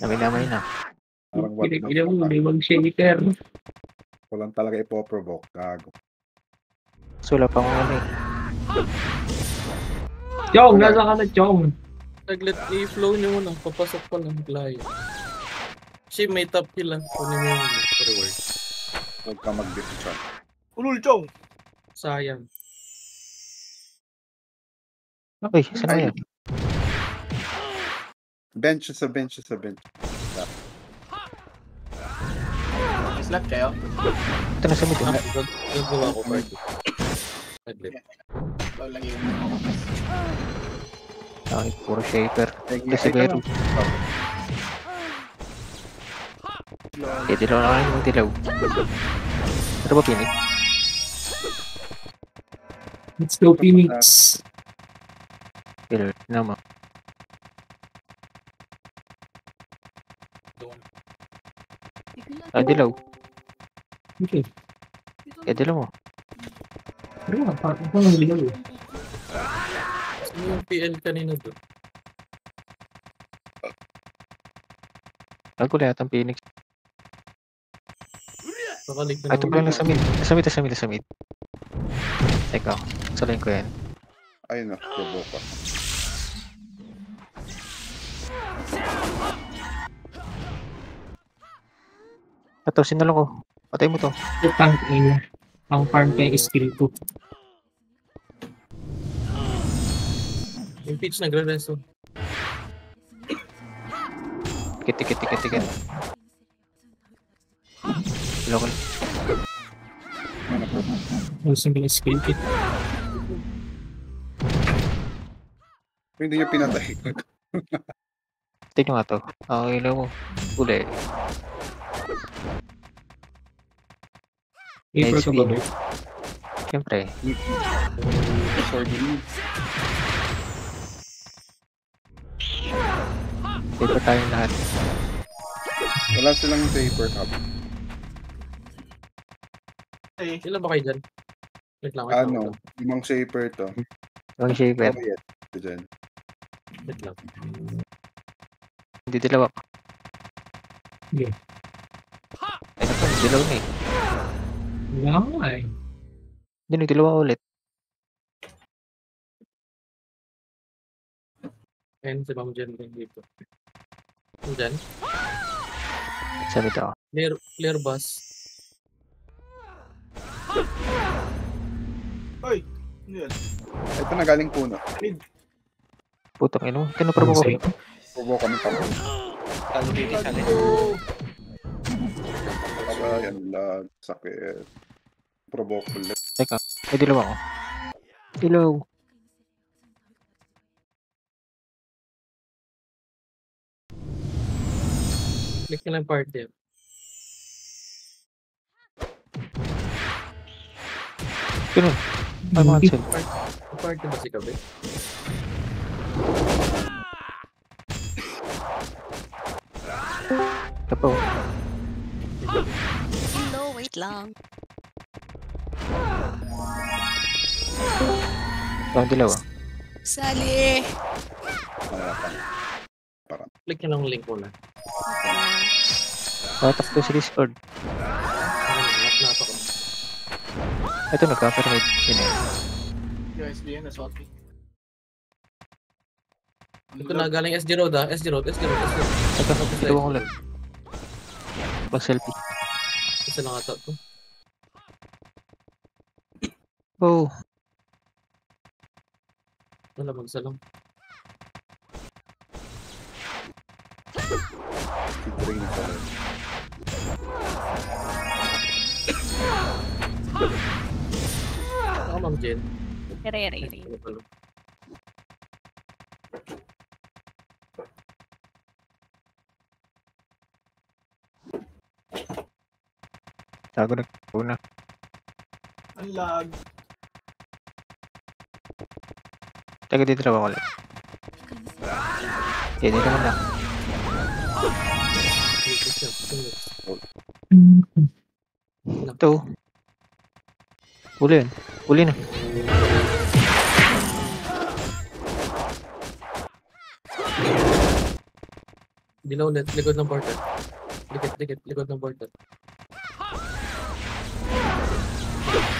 Namay na. Parang wag na. Pinag-ina mo, may mag-shaker. Walang talaga ipoprovoke. Gago. Sula pa kung ano eh. Chong, nasa ka na, Chong? Saglit, i-flow nyo muna. Papasok pa lang layo. Si may top kill lang. Kunin mo yung reward. Huwag ka mag-decision. Ulul, Chong! Sayang. Uy, saan na yan? Bench sa bench. Slap kayo? Ito na sa mid. Gagawa ko party. Saglit. Ikaw lang yung... Ay, puro shaper. Ito si Ay, Vero. Eh, dilaw na kayo yung dilaw. Ano ba pinig? Let's go, Phoenix. Dilaw naman. Ah, dilaw. Okay. Eh, dilaw mo. Pero nga, parang ko lang ligaw eh. Sino yung PL kanina doon? Bago lahat ang Phoenix. Pakalik Ah, ito pala nasa mid. Nasa mid. Teka, salayin ko yan. Ayun na, provoke ka. Ito, sinalo ko. Patay mo to. Tank ina. Ang farm kay skill 2. Yung pitch nagre-reso. Tikit. Local. Yung single skill kit. Hindi niya pinatay. Tingnan nga to. Okay na mo. Uli. Paper HP. ka ba, Bert? Siyempre. Sword in. Paper tayong lahat. Wala silang paper cup. Hey, Ilan ba kayo dyan? Wait lang. Ano, limang shaper to. Yung shaper. Oh, yes. Ito dyan. Wait lang. Hindi dilaw ako. Sige. Ay, naku. Dilaw na eh. Wala nga eh. Hindi, nagdilaw ako ulit. Ayun si Ma'am Jen din dito. Diyan. Sabi to ako. Clear bus. Hoy! Ano yun? Ito na galing puno. Putang ino. Tinuprobo ko. Provoke kami kami. Talo dito sa atin. Aray, ang lag. Sakit. Provoke ulit. Teka. May dilaw ako. Dilaw. Click nyo lang party. Ganun. Ay, mga cancel. Party ba si Kabe? Ito po. Hello, wait lang. Ang dilaw ah. Sali! Mahirapan. Click nyo lang link muna. Okay na. Tatak to sa Discord. Nasa ko. Ito, nagka-permit. Sino yun? USB yan, nasorti. Ito na galing SG Road ah. SG Road. Teka, ito ko lang. Pag-selfie. Isa na nga to. Oh. Wala magsalang. Featuring na pala. Ako Ma'am Jen. Ire. Ano pala? Tago na. Una. Ang lag. Taga dito lang ako ulit. Hindi naman lang. Ito. Uli yun. Uli na. Dilaw ulit. Likod ng portal. Dikit. Likod ng portal.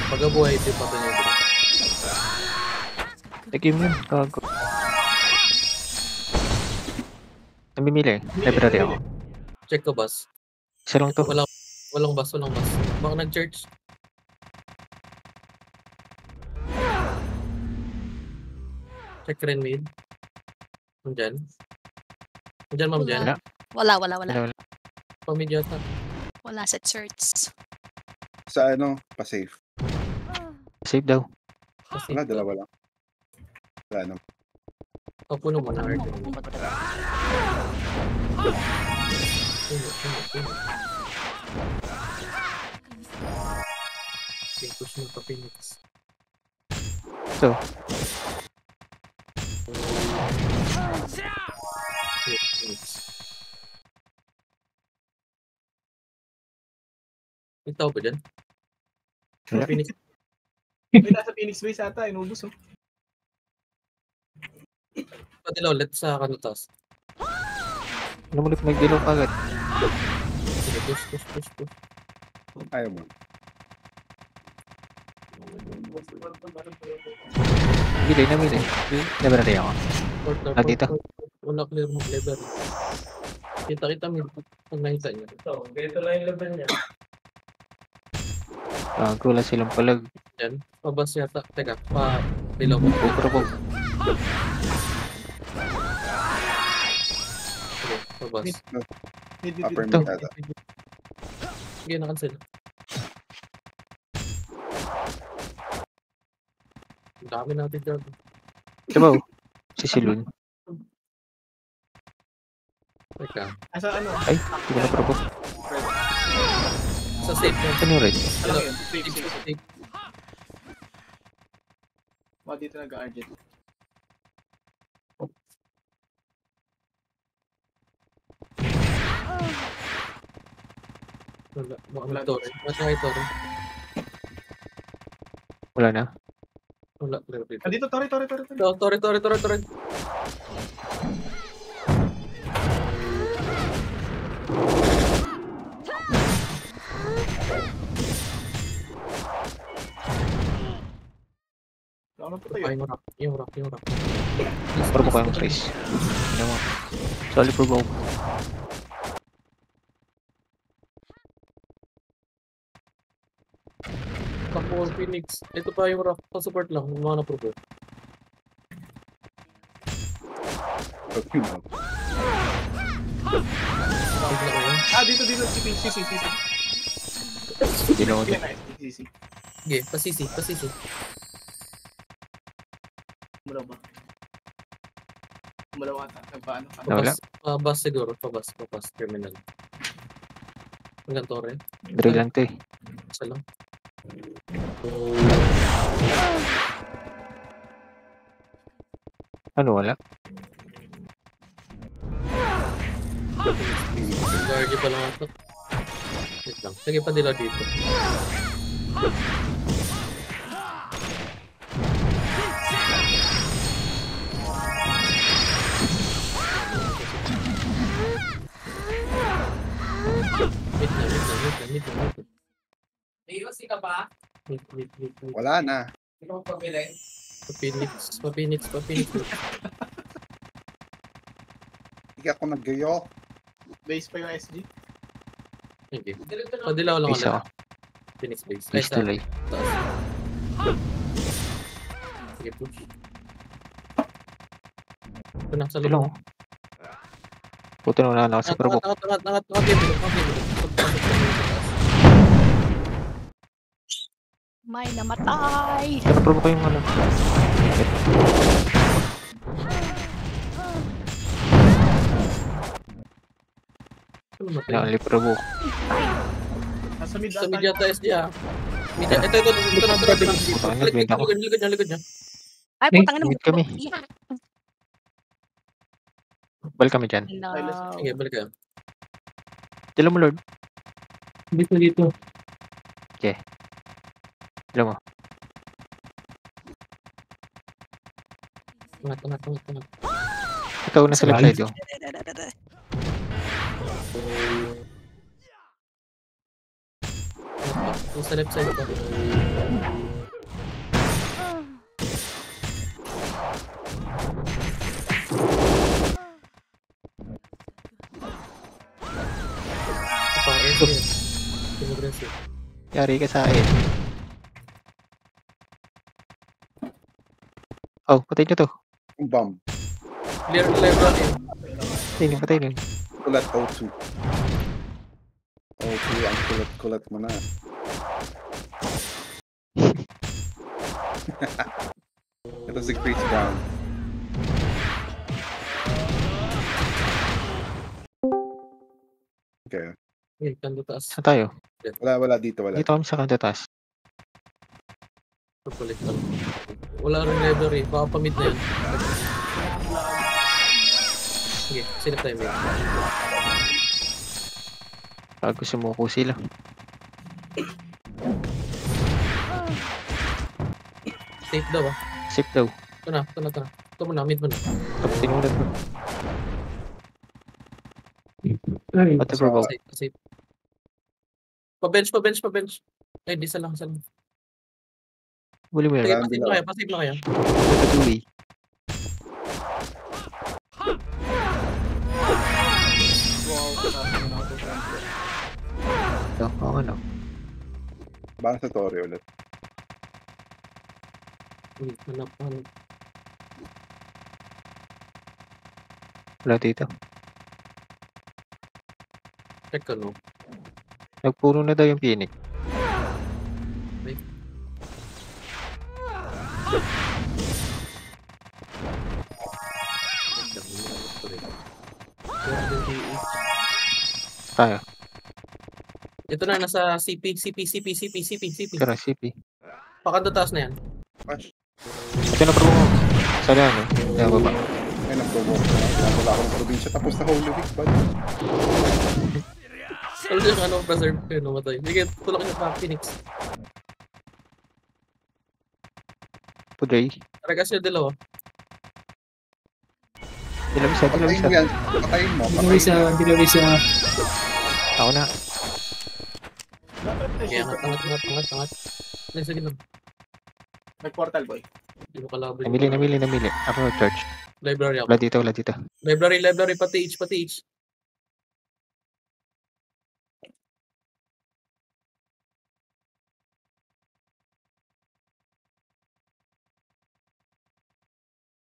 Pagkabuhay, ito yung patay niya. Nag-game yun. Gago. Namimili. Library ako. Check ko, boss. Isa lang to. Walang boss. Baka nag-church. Check rin mid. Nandyan. Nandyan, ma'am, dyan. Wala. Wala. Wala. Pamid yata. Wala sa church. Sa ano, pa-safe. Save daw. Kasi, Wala, dalawa lang. Wala naman. puno mo na art. Push mo pa Phoenix. So. Ikaw ba dyan? Wala. Phoenix. May nasa Phoenix Base ata, inubos oh. Padilaw ulit sa kanutas. Ano mo ulit mag-dilaw agad? Sige, push. Ayaw mo. Namili. Library ako. Dito. Wala clear mo level. Kita mo pag nakita niya. Ito, ganito lang yung level niya. Gago, wala silang palag. Yan, pabas yata. Teka, dilaw mo. Bukro. Sige, pabas. Upper Ito. mid ata. Sige, na-cancel. Ang dami natin dyan. Diba? Si Silun. Teka, Asa ano? Ay, hindi ko na-provoke. sa safe na. Ano red? Ano yun? Safe. Mga dito nag-argent. Wala, wala Torre. Wala Torre. Wala na. Wala, clear dito. Dito, Torre. Torre. Ano po tayo? Ay, yung rock. Provoke ko yung trace. Ano mo? Solid provoke. Tapos Phoenix. Ito pa yung rock. Pa-support lang. Yung mga na-provoke. Okay mo. Dito. CC. Dilaw ulit. CC. Sige, pasisi. Mulaw ata. Nagpaano? Nawala. Pabas siguro. Pabas. Terminal. Hanggang Torre. Drill lang to eh. Isa lang. Ano wala? Guardia pa lang ito. Wait lang. Sige pa nila dito. Wait lang. May iwasi ka ba? Wait. Wala na. Hindi ka magpabili. Pa-Phoenix. Hindi ako nag-gayo. Base pa yung SG. Sige. Padilaw lang Isa ulit. ako. Phoenix base. Please delay. Taas. Sige, push. Ito na, sa Ito lang loob. oh. Puto na wala ako sa provoke. Angat. May namatay. Ito na-provoke ko yung ano. Only provoke. Nasa mid Sa ata. media test niya. Ito na. Likod niya. Ay, putang ina mo. Meet kami. Bal kami dyan. No. Sige, balik ka. Dala mo Lord. Dito. Dala mo. Angat. Ikaw na sa left side oh. Sa left side pa. Pang S yan. Aggressive. Yari ka sa akin. Oh, patay nyo to. Ang bomb. Clear left natin. Patay nyo. Kulat O2. O2, ang kulat mo na. Ito si Chris Brown. Okay. Okay, kanto taas. Saan tayo? Wala dito, wala. Dito kami sa kanto taas. Papalit lang. Wala rin library. Baka pa-mid na yan. Sige, sinap tayo mid. Bago sumuko sila. Safe daw ah. Safe daw. Ito na. Ito mo na, mid mo na. Tapos tinulad ko. Ay, Pati provoke. Safe. Pa-bench. Ay, di isa lang. Huli mo Sige, yan. pasave na kaya. Patuloy. Ito, oo ano. Baka sa Tori ulit. Hanap. Wala dito. Check ka, no? Nagpuno na daw yung Phoenix. Tayo. Ito na, nasa CP. Kara, CP. Pakanto taas na yan. Gosh, Ito na promo. Sa ano? Sa baba. ay nag-provoke na. Wala akong probinsya. Tapos na Holy Week, bud. Alam yung ano, preserve kayo, namatay. Sige, tulak niyo pa, Phoenix. Pudray. Taragas niyo dalawa. Dilam isa. Patayin mo yan. Patayin mo. Dilo isa. Ako na. Kaya angat. Sige lang. May portal boy. Hindi mo kalaban. Namili. Ako church. Library ako. Wala dito. Library, pati each.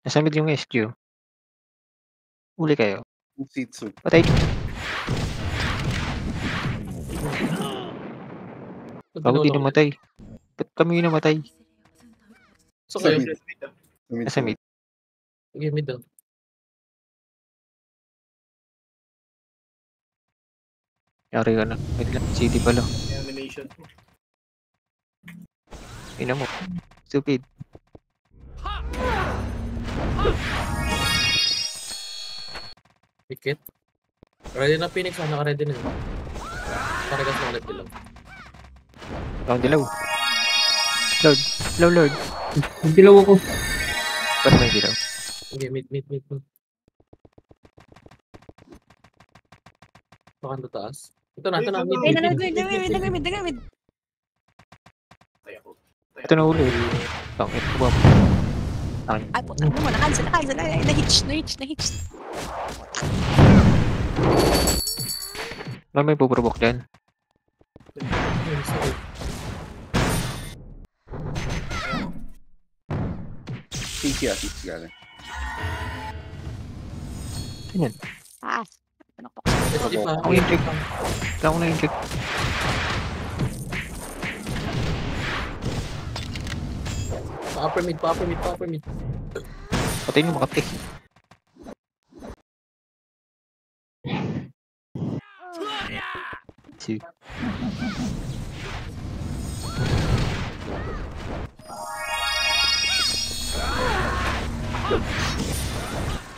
Nasa mid yung SQ. Uli kayo. Sitsu. Patay. Bago di namatay. Ba't kami yung namatay? So kayo, Sa mid. Nasa mid. sige, mid daw. Yari ka na. Wait lang. City pala. Animation. Ina mo. Stupid. Pikit. Ready na Phoenix, naka-ready na yun. Taragas na ulit lang. Ang dilaw. Lord. Dilaw ako. Paano may dilaw? Sige, mid. Pakanto taas. Ito na, mid. Ay, nagawid. Tayo ako. Ito na uli. Bakit ko ba? Ay, putang mo, na-cancel. Ay, na-hitch. May puprovoke dyan. Ayun, sorry. CC galing. Ah, ano ko? SD pa. Ako yung check. Ako na yung check. Pa-upper mid. Patay nyo makapit. Si.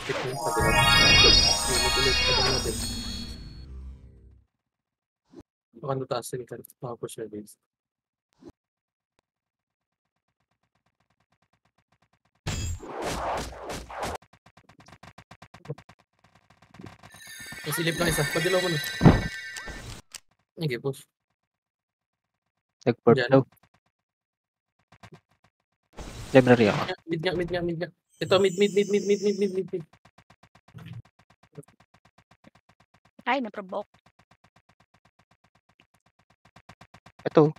Check lang sa dilaw. Ulit natin. Pakanto taas, sige, pa-push na base. Nasilip lang isa. Padilaw ko na. Sige, push. Nag-port Diyan. daw. Library ako. Mid nga. Ito, mid. Ay, na-provoke. Ito.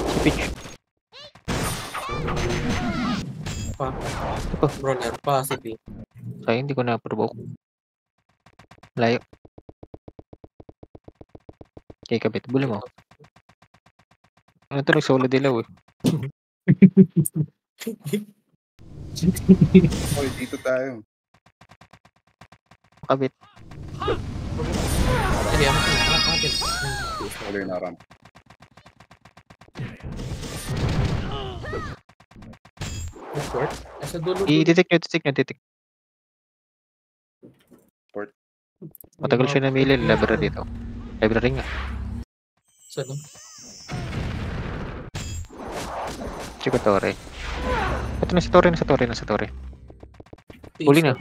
Si Peach. Brawler, passive. Kaya hindi ko na-provoke. Layo. Okay, kabit. Buli mo. Ano ito? Nag-solo dilaw eh. Oy, dito tayo. Kabit. Sige, akin. Wala yung naram. Report. Sa dulo. I-detect nyo. Matagal siya namili. Library dito. Library nga. Saan? Chico Torre. Ito na sa Torre. Huli na.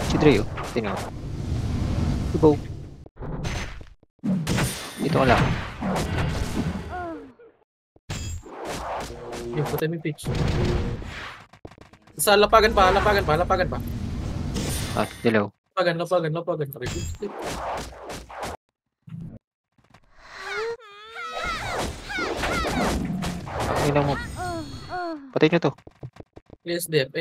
Si Dre, oh. Tingnan mo. Ibo. Dito ka lang. Yung puti may pitch. Sa lapagan pa. Ah, dilaw. Lapagan. Tingnan mo. Patay nyo to. SDF.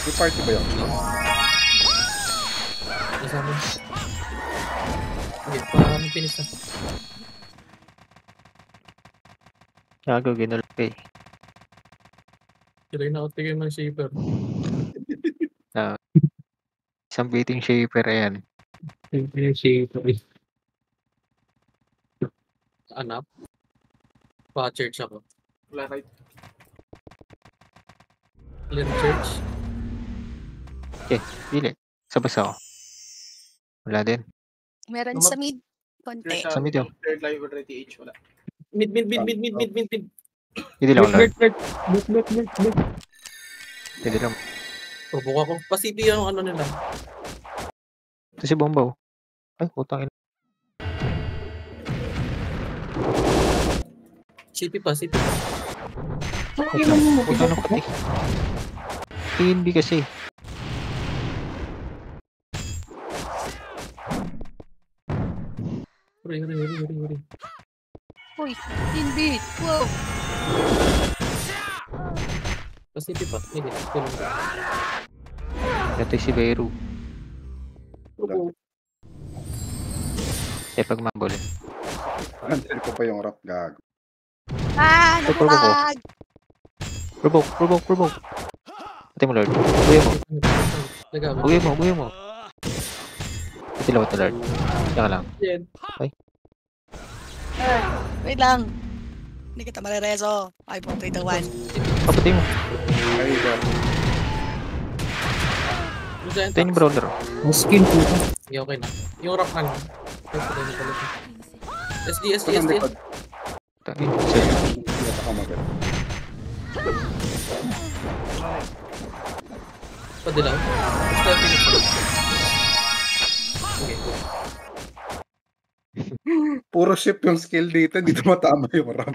May party ba yun? Kasama. Okay, parang finish na. Gago, ginulpay. Kailangan na outigay ng shaper. Isang beating shaper, ayan. Anap. Pa-church ako. Wala right. Clear church. Pili. Sabas ako. Wala din. Meron Naman- sa mid. Konti. Sa mid yun. Third live or TH. Wala. Mid. Hindi lang lang. Lurt. Hindi lang. Provoke ako. Pasipi yung ano nila. Ito si Bombaw. Ay, utang ina. CP pa. Utang ng pati. PNB kasi. Huri. Uy, hindi. Wow. Pasipi pa. Hindi. Tulong ka. Ito si Beru. Provoke. Pag mabol. Cancel ko pa yung rap gago. Ah, Ito, provoke. naglag. Provoke. Pati mo, Lord. Buhay mo. Pati lawat na, Lord. Diyan ka lang. Wait lang. Hindi kita marireso. 5.3 Pati mo. Ay, gago. Ito yung brawler. Skin po. Okay na. Yung rock na lang. SD. Ito ng likod. Tangin. Hindi ako magal. Padilaw. Basta finish. Okay. Puro ship yung skill dito. Hindi tumatama yung rap.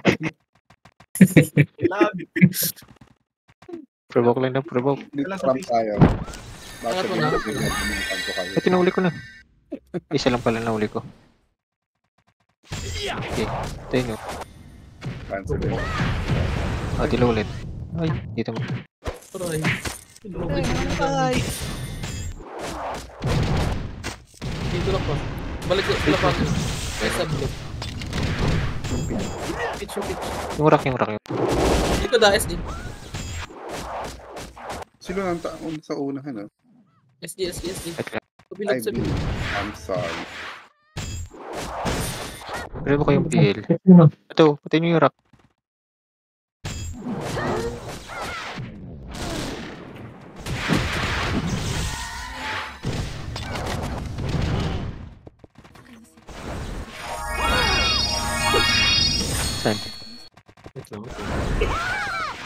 Provoke lang na, provoke. Dito rap tayo. Angat mo na. Ito nahuli ko na. Isa lang pala nahuli ko. Okay. Ito yun, oh. Cancel yun. Dilaw ulit. Ay, dito mo. Aray. Ay, Dito lang pa. Balik ko sila pa. Sa blue. Pitch. Yung rack yun. Dito da SD. Sino nang taon sa unahan, ah? SD. Wait lang. Kabilang sa blue. I'm sorry. Pero ko yung PL. Ito, pati nyo yung rack.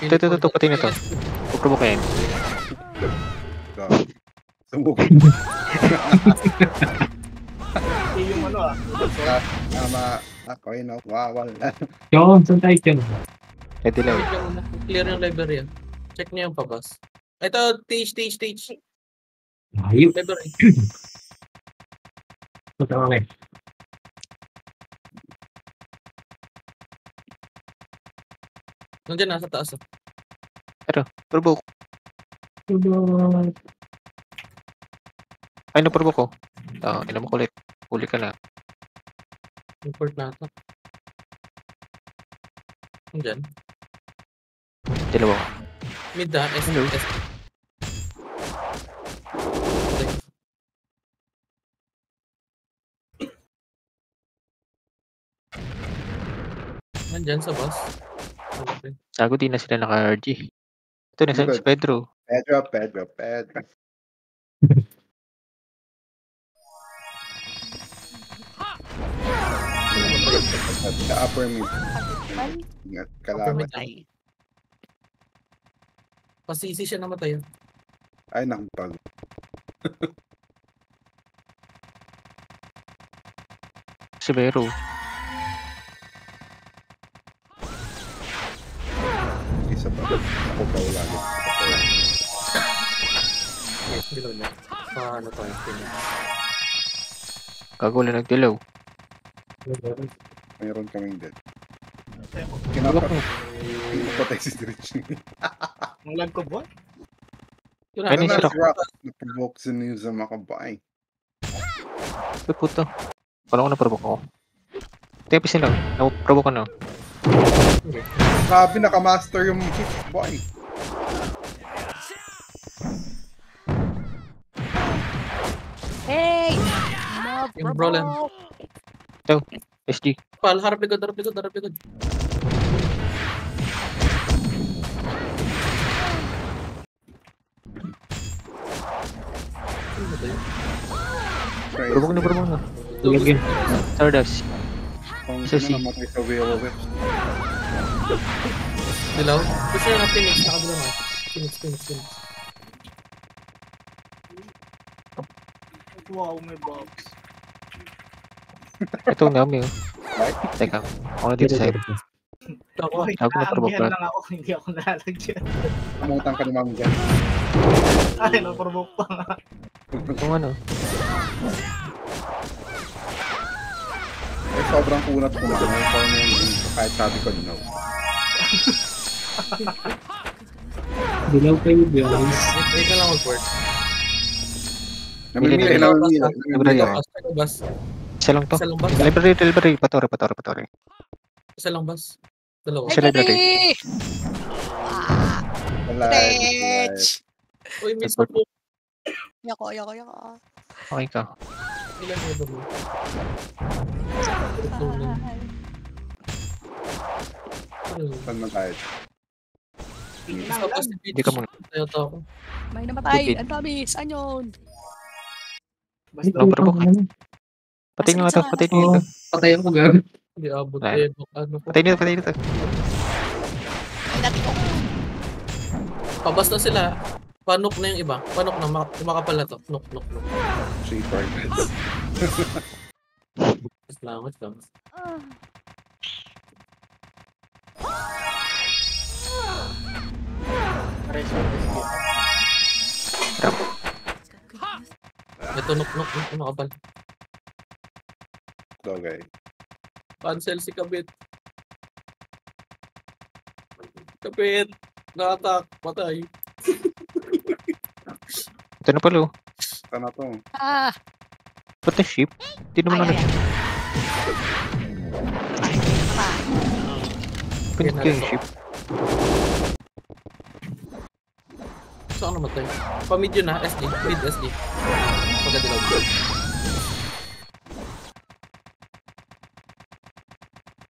Ito, pati na to. Puprovoke yan. Sumugod. Yung ano Tama. Ako ay nawawala. Yun, saan tayo dyan? Pwede lang. Wait lang muna. Clear yung library yan. Check niyo yung pabas. Ito, stage. Ayun. Library. Punta kami. Nandiyan nasa taas. Provoke. Ay, na-provoke ko. Ina mo kulit. Huli ka na. Import na ito. Nandiyan. Dalawa. Mid na. S. Hello. S. Nandiyan sa bus. Okay. Sago di na sila naka-RG. Ito na si Pedro. Pedro. Sa upper mid. Ingat, kalaban. Ay. Pasisi siya namatay. Ay, nakapag. Si Vero. Isa pa. Ako daw lagi. Yes, below na. Paano to yung pin? Gago lang nagdilaw. Mayroon kaming dead. Provoke mo. Pinapatay si Rich. Ang lag ko, boy. Yun Ay, na. sira ko. Na-provoke si News ang makabay. Ay, puto. Kala ko na-provoke ako. Tepis lang. Na-provoke ko na. Sabi, nakamaster yung hit, boy. Hey! Yung Brolin. SG. Pal, harap likod. Ano ba yun? Provoke na. Lagyan. Stardust. Kung Isa sino si- namatay sa Willow Whips. Dilaw? Gusto nyo na Phoenix, nakabila na. Phoenix. Wow, may box. Ito ang dami. Teka. Ako na dito sa'yo. Ako, Boy, Ako na provoke naangyan ka. lang ako, hindi ako nalagyan. Kamutan ka ni Ma'am Jan. Ay, na-provoke pa nga. Kung ano. Eh, sobrang kunat ko na. Ikaw na yung kahit sabi ko, no. Dilaw kayo, guys. wait na lang mag-work. Namimili Hindi, lang hindi. nila. Library Namimili ako. lang. Bus. Isa lang to. Isa lang bus. Library. Patore. Isa lang bus. Dalawa. Sa library. Ah, Wala. Rich! Uy, may support. Yako. Okay ka. Ilan mo ba mo? Saan man tayo? Isa pa si Peach. Hindi ka muna. Tayo to ako. May namatay. Stupid. Ang dami. Saan yun? Basta, Ano, provoke? Patay nyo ito. Oo, patay ako, gago. Hindi abot. Wala. Eh, ano ko. Patay nyo ito. Ay, natin ko. Pabas na sila. Panok na yung iba. Panok na. Kumakapal na to. Nok. 3 targets. Wait lang. Ito, nok. Kumakapal. Okay. Cancel si Kabit. Kabit. Na-attack. Patay. Ito na pala. Sana to. Ah! Ba't na ship? Hindi naman na Ay. Pinit ko yung ship. Saan ka namatay? Pa-mid yun ha, SD. Mid SD. Pagkadilaw.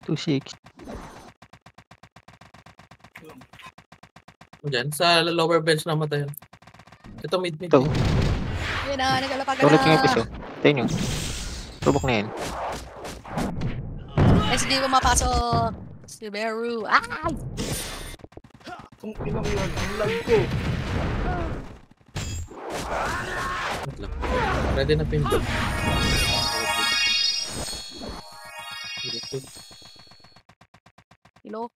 Two six. Diyan, sa lower bench namatay. Ito mid. Ito. Yan na, nagalapagan Ulit yung na. episode. Tayo nyo. Provoke na yan. SD pumapasok. Si Beru. Ay! Kung inang yan, ang lag ko. Wait lang. Ready na pin. Hello?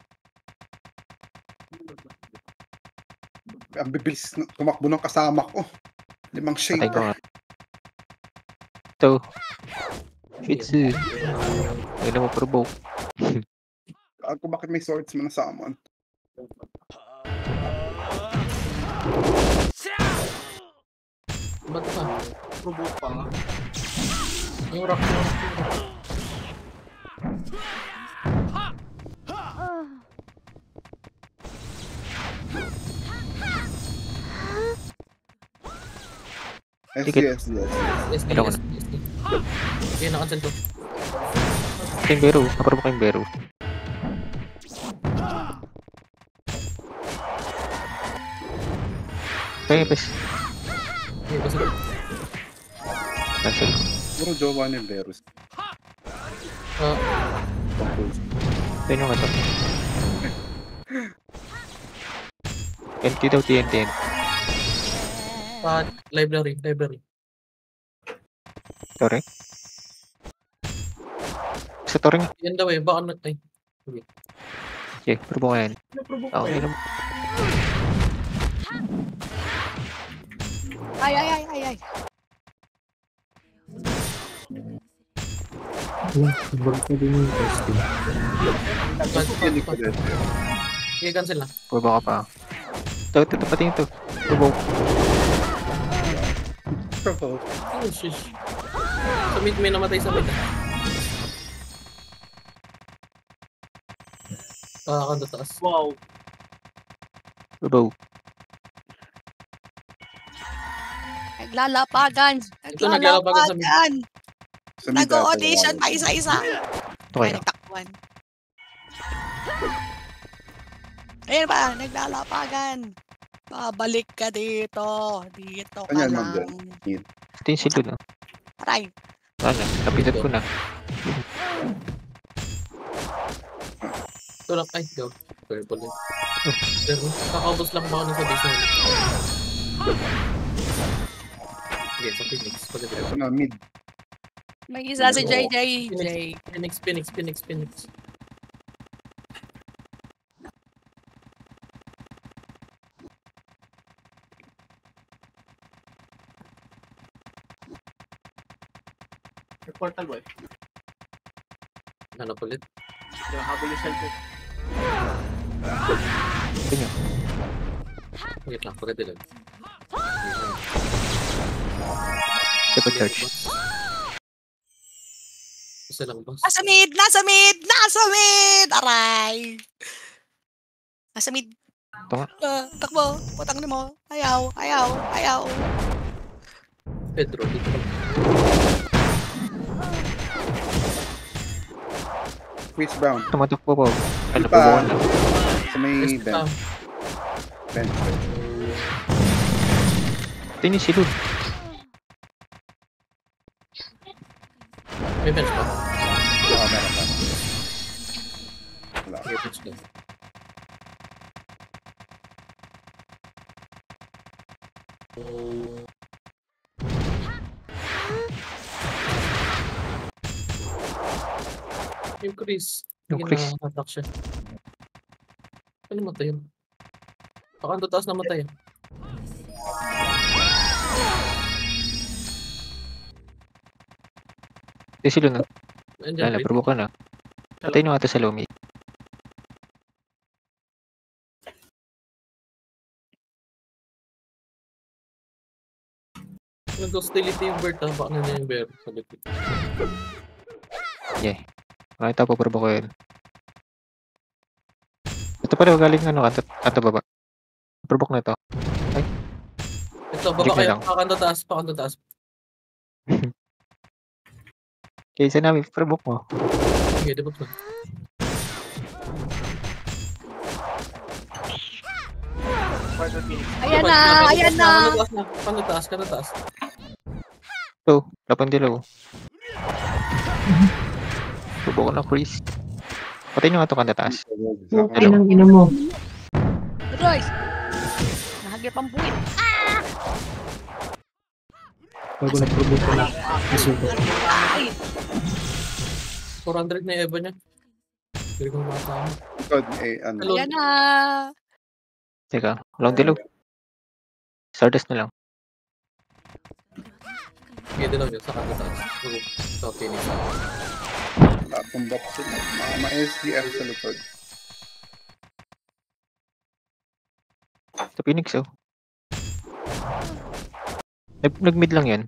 Ang bibilis tumakbo ng kasama ko. 5 Patay shade. ko nga. Ito. Shitsu. Huwag na ma-provoke. Ako bakit may swords mo na summon? Ba't ka? Provoke pa nga. Yung rock mo. Ticket. SD. SD, Hello, SD, SD. Okay, na-cancel ko. Yung Beru. Na-provoke yung Beru. Kaya pes. Okay, basta. Cancel. Puro jowa ni Berus. Ito yung ato. TNT daw, TNT. Library. Sorry. Sa Torre nga. Yan daw eh, baka ay. Okay, provoke yan. Provoke Okay pa. naman. Ay. Bag ka din yung testing. Okay, cancel na. Provoke ka pa. Ito, pati ito. Provoke. Oh, shish. Sa mid, may namatay sa mid. Kanda taas. Wow. Provoke. Naglalapagan. Ito, naglalapagan sa mid. Sa mid Nag-audition pa isa-isa. Ito Ay, kayo. nagtakbuhan. Ayun pa, naglalapagan. Babalik ka dito. Dito ka Ayan, lang. ma'am, Ito yung silod. Aray. Ano? Kapitat ko na. Ito lang, ay, go. Purple yun. Pero, kakaubos lang ba ako nasa base na ulit? Okay, sa Phoenix. Pagkatapos. Ito na, mid. May isa si JJ. Phoenix. May portal boy. Hanap ulit. Yung habol yung shell ko. Ito nyo. Wait lang, pagkatapos. Ito pa church. Isa lang, boss. Nasa mid! Aray! Nasa mid. Ito nga. Takbo. Putang na mo. Ayaw. Pedro, dito ka. Quiz bound. Tumatakbo po. Ano Pa. provoke na. Sa may Ah, bench. Ito yung silod. may bench pa. Meron pa. Wala. Okay, bench lang. Yung Chris. Yung Chris. Na-attack siya. Ano matay yun? Baka ang taas na matay. Ito yung silod na. Andiyan, Lala, wait. provoke ka na. Patay nyo nga ito sa Lumi. Nag-hostility yung bird, baka na niya yung bear. Sa likod. Makita po provoke ko yun. Ito pala galing kanto baba. Provoke na ito. Ito, baba Check na kayo. lang. Pakanta taas. Kaya isa namin, provoke mo. Okay, debug na. Portal Phoenix. Ayan na. Kanta taas. Ito, lapang dilaw. Provoke na Chris. Patay nyo nga ito kanta taas. Ay, nang ina mo. guys! Nahagip ang buwit. Bago nag-promote ko na. Isuko. Ay! 400 na yung Eva niya. Hindi ko makasama. Likod, ano. Hello. Ayan na! Teka, long dilaw. Stardust na lang. Hindi lang yun, sa kakataas. Sa finish. Tumbok sila. Mga SDF sa likod. Sa Phoenix, oh. Nag-mid lang yan.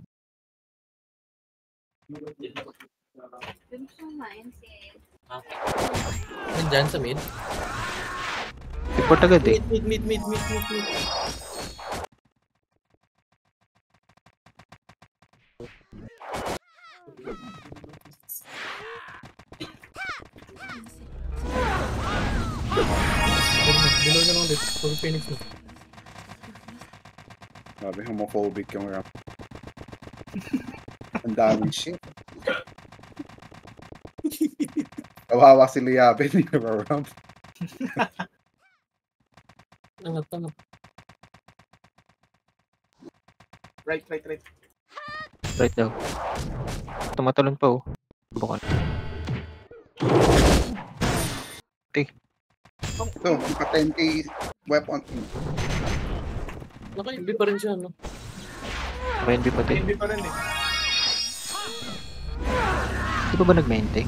Nandyan sa mid. Report agad eh. Mid. Below na lang ulit. Pag Phoenix na. Grabe, homophobic yung ramp. Ang daming shit. Kawawa si Liabe, hindi na ramp. Angat. Right. Right daw. Tumatalon pa, oh. Bukan. Ito, mga 10k weapon. Naka-MB pa rin siya, no? May NB pati. Hindi pa rin eh. Di ba nag-maintain?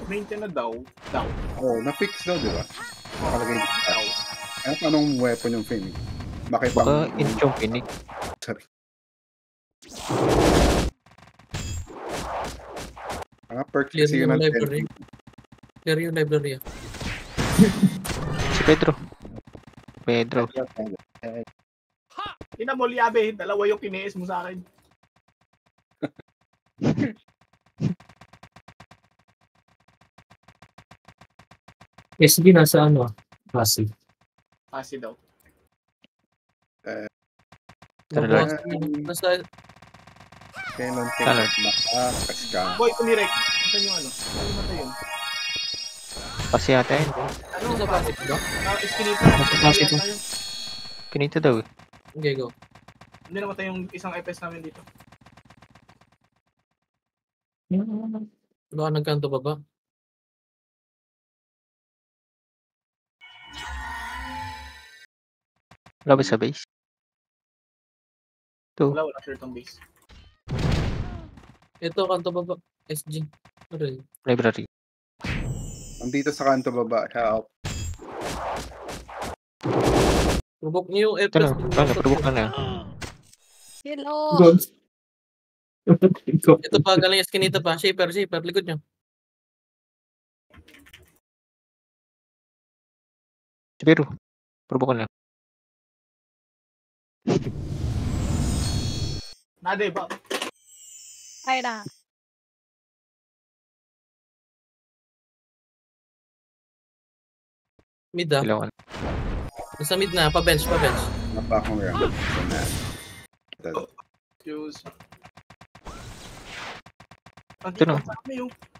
Maintain na daw. Oh, na-fix daw, di ba? Nakalagay daw. Ano anong weapon yung Phoenix? Bakit Baka inch yung Phoenix. Sorry. Mga perks Clear kasi yun yung ang library. Clear yung library, ah. Si Pedro. Ina mo, Liabe. Dalawa yung kiniis mo sa akin. SB nasa ano ah? Passive. Kasi daw. Tara Nabukas lang. na. Nasa Kailan Color. Makakas ka. Boy, kumirek. Saan yung ano? Ano ba yun? Kasi yata yun. Ano? nasa passive ba? Eskinita. Nasa passive. Pinito daw eh. Okay, go. Hindi namatay yung isang FS namin dito. Baka nagkanto pa ba? Wala ba sa base? Wala sure tong base. Ito, kanto pa ba? SG. Ano yun? Library. Nandito sa kanto baba, help. Provoke niyo yung Ito na. FPS. Provoke na na. Hello! Ito pa, galing Eskinita pa. Shaper. Likod niyo. Si Pedro. Provoke na. Nade ba? Ay na! Mid, ah. Kailangan. Nasa mid na. Pa-bench. Napa akong ramp. So na. Excuse. Ito na.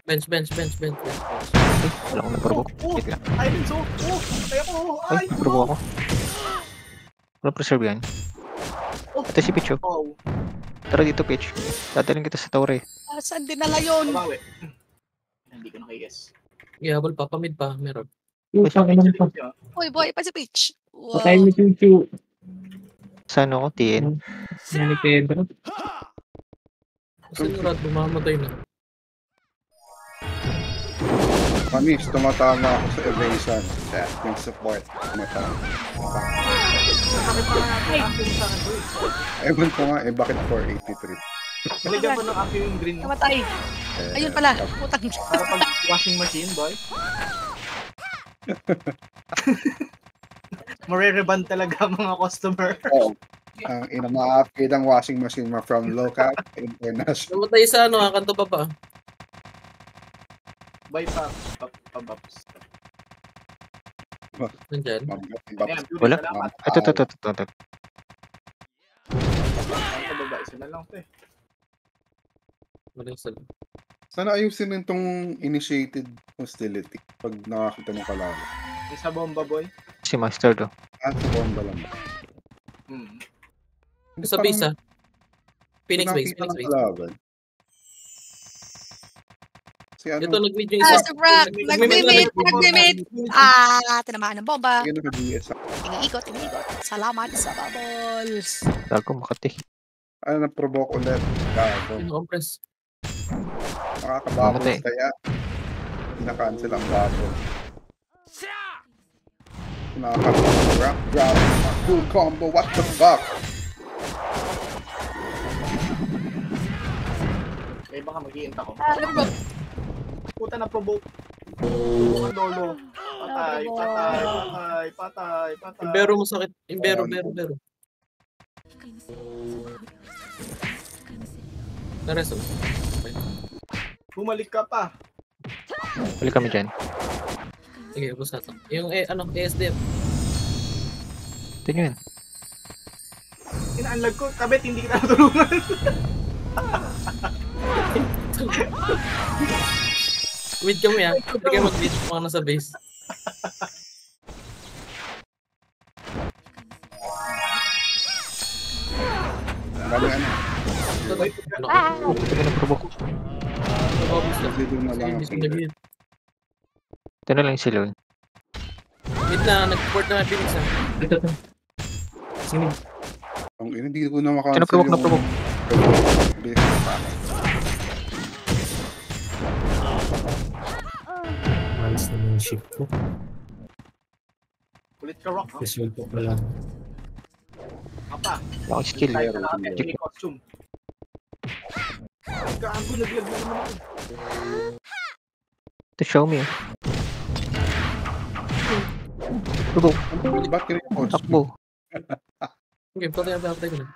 Bench. Wala akong na-provoke. Wait lang. Ay, Renzo! Patay ako! Ay, provoke ako. Wala preserve yan. Ito si Pitch, oh. Oh, Tara dito, Pitch. Dadaling kita sa tower eh. Saan dinala yun? babawi. Hindi ko nakikis. Ihabol pa. Pa-mid pa. Meron. Utang ina pa. Uy, boy, pa si Peach. Wow. Patayin mo Chuchu. Saan ako? TN? Yan ni Pedro. Saan yung rat? Bumamatay na. Panis, tumatama ako sa evasion. Kaya yung support. Tumatama. Bakit pa natin active sa akin, boy? Ewan ko nga, bakit 483? Nalagyan ko ng active yung green Namatay. Ayun pala. Putang. para pag washing machine, boy. Marereban talaga mga customer. Oo. Ang ina-upgrade ang washing machine mo from local to international. Namatay sa ano, kanto pa pa. Buy pa-bups. Nandyan. Ayan, beauty, Wala? salamat. Ito. Ang baba, isa na lang, te. Maling sal. Sana ayusin rin itong initiated hostility pag nakakita ng kalaban. Isa bomba, boy. Si Master do. Sa bomba lang. Sa base ah. Phoenix base, Phoenix base. Si ano? Ito nag-mid yung isa. Si Brock, nag-mimit. Tinamaan ng bomba. Sige, naka-GS. Iniikot. Salamat sa bubbles. Gago, Makati. Ano, na-provoke ulit. Gago. Pino-compress. Makakabubbles kaya. Naka-cancel ang bubble. Nakaka-grab. Full combo, what the fuck? Eh, baka mag-iinta ko. Bro. Puta na provoke. Lolo. Patay. Imbero mo sakit. Imbero. Nareso. Bumalik ka pa. Balik kami dyan. Sige, ubos na to. Yung ASDF. Ito nyo yun. Ina-unlag ko. Kabet, hindi kita natulungan. Wait kami ah. Hindi kayo mag-wait mga nasa base. Bali ano? Ito na provoke. Dito na lang ako. Ito na lang yung silon. Wait na, nag-port na Phoenix ah. Ito. Sino? Ang ina, hindi ko na makancel Ito na provoke. Malis na yung ship ko. Kulit ka, Rock. Visual ko pala. Apa. Wala akong skill. Tayo na natin. Hindi costume. Gago, naglag na naman ako. Ito, show me. Provoke. Ba't kini-coach? Takbo. Okay, patay ko na.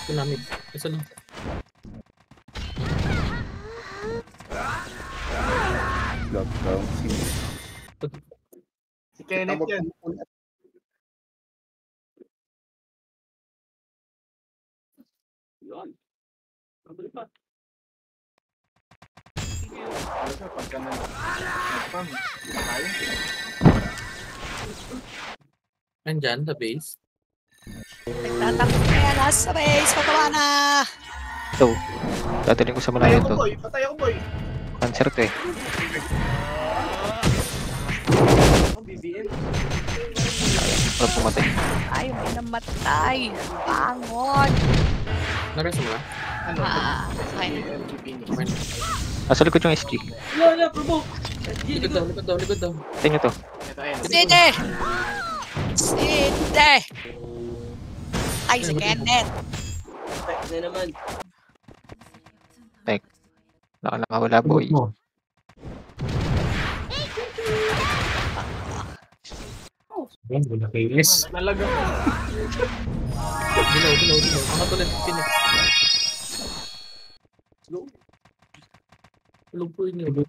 Tsunami. Isa lang. Lockdown. Si Kenneth yan. Pagka nag-farm, tayo. Nandyan, sa base. Nagtatakot kaya nasa base. Patawa na. Ito. Dadaling ko sa Patay malayo ako, to. boy. Patay ako, boy. Cancer to eh. Wala pumatay. Ay, may namatay. Bangon. Nareso mo na? Ano? Okay. Nasa likod yung SG. Likod daw. Ito nyo to. Ito, ayun. Sinde! Ay, si Kenneth. Nakawala boy. Mo. Ayan, wala kay S. Nalalag ako. Dilaw. Ang katulit, Phoenix. Tulog po yun yun.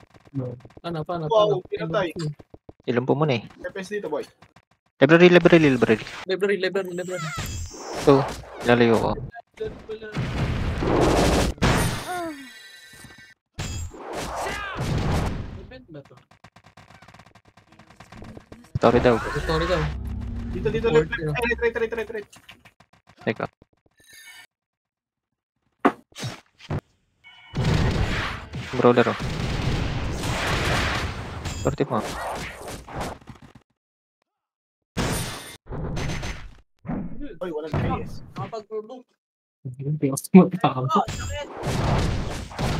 Hanap. Wow, pinatay. Ilong po muna eh. FPS dito, boy. Library. Library. Ito. Lalayo ko. Story daw. Story daw. Dito, Board, left. yeah. Ay, right. Teka. Brawler oh. Sorti mo. Boy, walang FPS. Yung pinos mo, takot.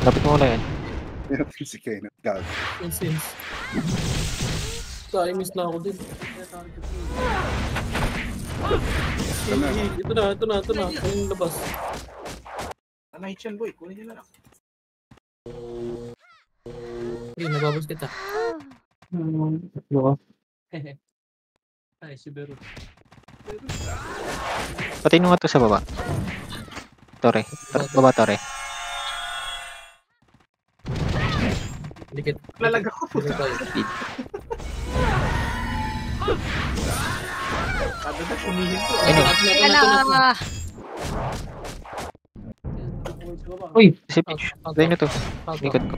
Lapit mo wala yan. Si Kenneth. Gago. Since. Miss na ako din. Ito na. Yung labas. Nahit yan, boy. Kunin niya na lang. Okay, nababos kita. Ay, si Bero. Patayin mo nga to sa baba. Tore. Baba tore. Dikit. Lalag ako po. Kada na sumihin ko. Ayun. Kaya na. Uy, Si Peach. Tayo na to. Ikot ko.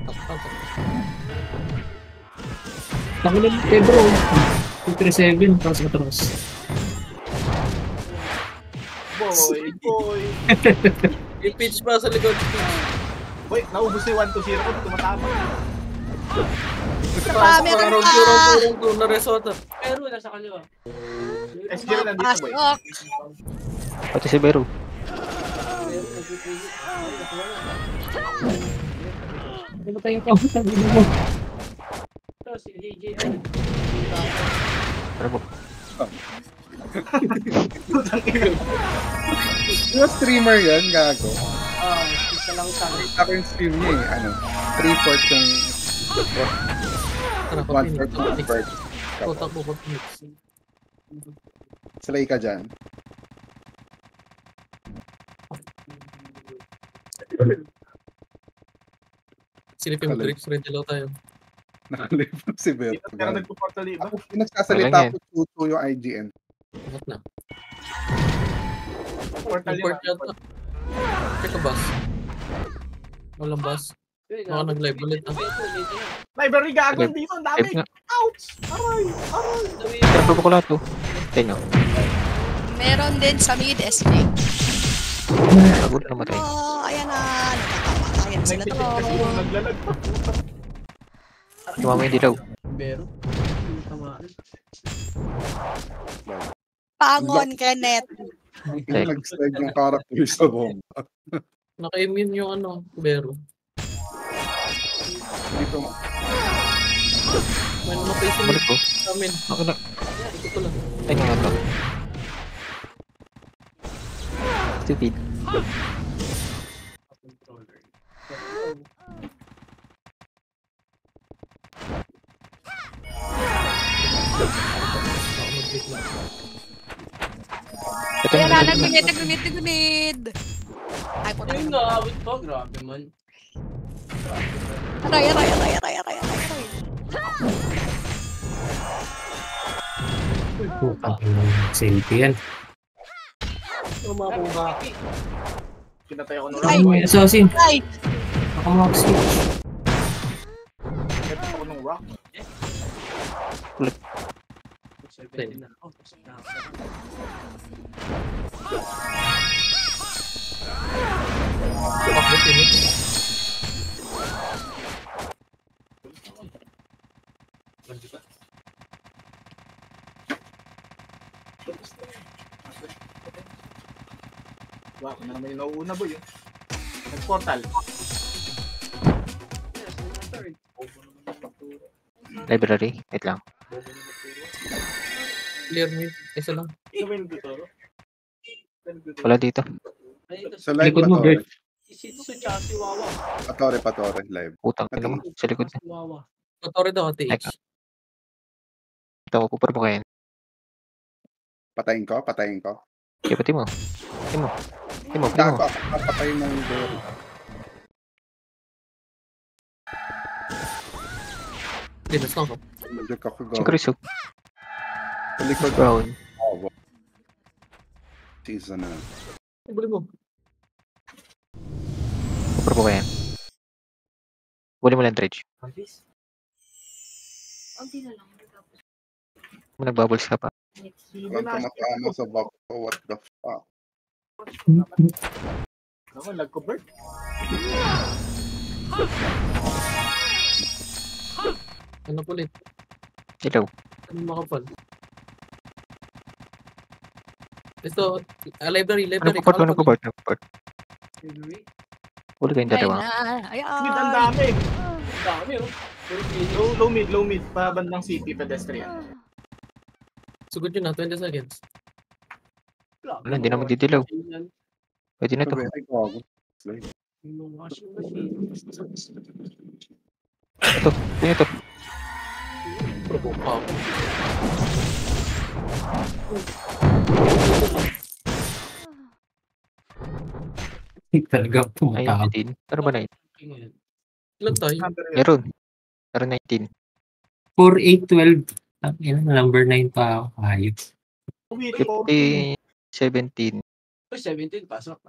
ako na bro. 237, tapos matras. Boy. Yung pitch pa sa likod. Boy, naubos na yung 1-2-0 ko. Tumatama. Meron Round pa. 2 na resota. SG na nandito, boy. Pasok. Pati si Beru. Ano ba tayong kamutan? Ano mo? Ano mo? Yung streamer yan, gago. Ako yung stream niya eh. Ano? 3/4 yung Tara, 1/4 yung 1/4. Kotak po mix. Salay ka dyan. Silipin mo, Trix. Ready lang tayo. Nakalipot si Bert. Dito ka nagpo-portal iba. Ako nagsasalita ko tuto yung IGN. Bakit na? Portal Report yun. yata. Check a bus. Walang bus. Baka nag-live ulit ah. Library gagon dito. Ang dami. Live nga. Ouch! Aray! Aray! Pero pa ko lahat to. Tayo nyo. Meron din sa mid SG. Bago na namatay. Oh, ayan na. Ayan sila to. Nagpitik kasi yung naglalag pa. Tumama yung dilaw. Pangon, Kenneth. Yung nag-slide yung character sa bomba. Naka-immune yung ano, Bero. Dito, May namatay sa Balik ko. sa amin. Ako na. Ito ko lang. Tayo nga to. Stupid. Ito Ayan na. na, nag-mid. Ay, puta. Ayun nga, abot pa. Grabe man. Aray. Putang selfie yan. Pinatay ako nung Ay. rock. Ay, assassin. Ay, Ako mag-switch. Pinatay ako nung rock. Bakit init? Wow, na naman yung nauuna boy. Nag-portal. Library. Wait lang. Clear mid. Isa lang. Wala dito. sa live Likod mo, Bert. Isito sa chassis, wawa. Patore, live. Putang ina mo. Sa likod na. Wawa. Patore daw, TH. Ito ko. Pupar mo kayo. Patayin ko. Kaya pati mo. Gago, papatayin mo yung door. Dinas lang ako. Medyo ako Si gago. Chris. Sa likod. Brown. Oh, season na. Ibuli mo. Pupar mo kayo. Buli mo lang dredge. Nagbubbles ka pa. Walang tumatama sa back ko. What the fuck? Ako, lag ko Bert. Ano ulit? Ilaw. Ano makapal? Ito, library. Nagpaport. Uli kayong ay dalawa. na. Mid, ang Ayan. dami. Dami, oh. Low mid. Pabandang city, pedestrian. Sugod yun na, 20 seconds. Wala, hindi na magdidilaw. Pwede na to. Ay, gago. Yung washing machine. Ito. Provoke pa ako. Talagang Ay, pumatao. 19. Ano ba 19? Ilan tayo? Meron. Meron 19. 4, 8, 12. Number 9 pa ako. Ayos. 50, 17. Uy, 17, pasok.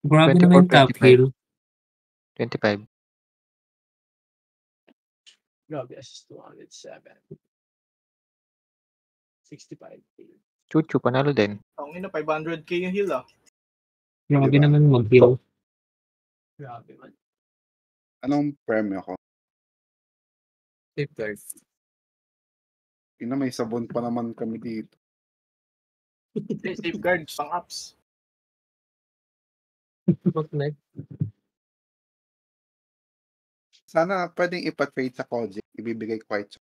Grabe 24, naman yung top 25. heal. 25. Grabe, assist 207. 65. Chuchu, panalo din. Ang ina, 500k yung heal ah. Grabe Diba? naman mag-heal. Grabe man. Anong premyo ko? Safeguard. Ina, may sabon pa naman kami dito. Safeguard, pang-ups. Mag-knife. Sana pwedeng ipa-trade sa Koji. Ibibigay ko kahit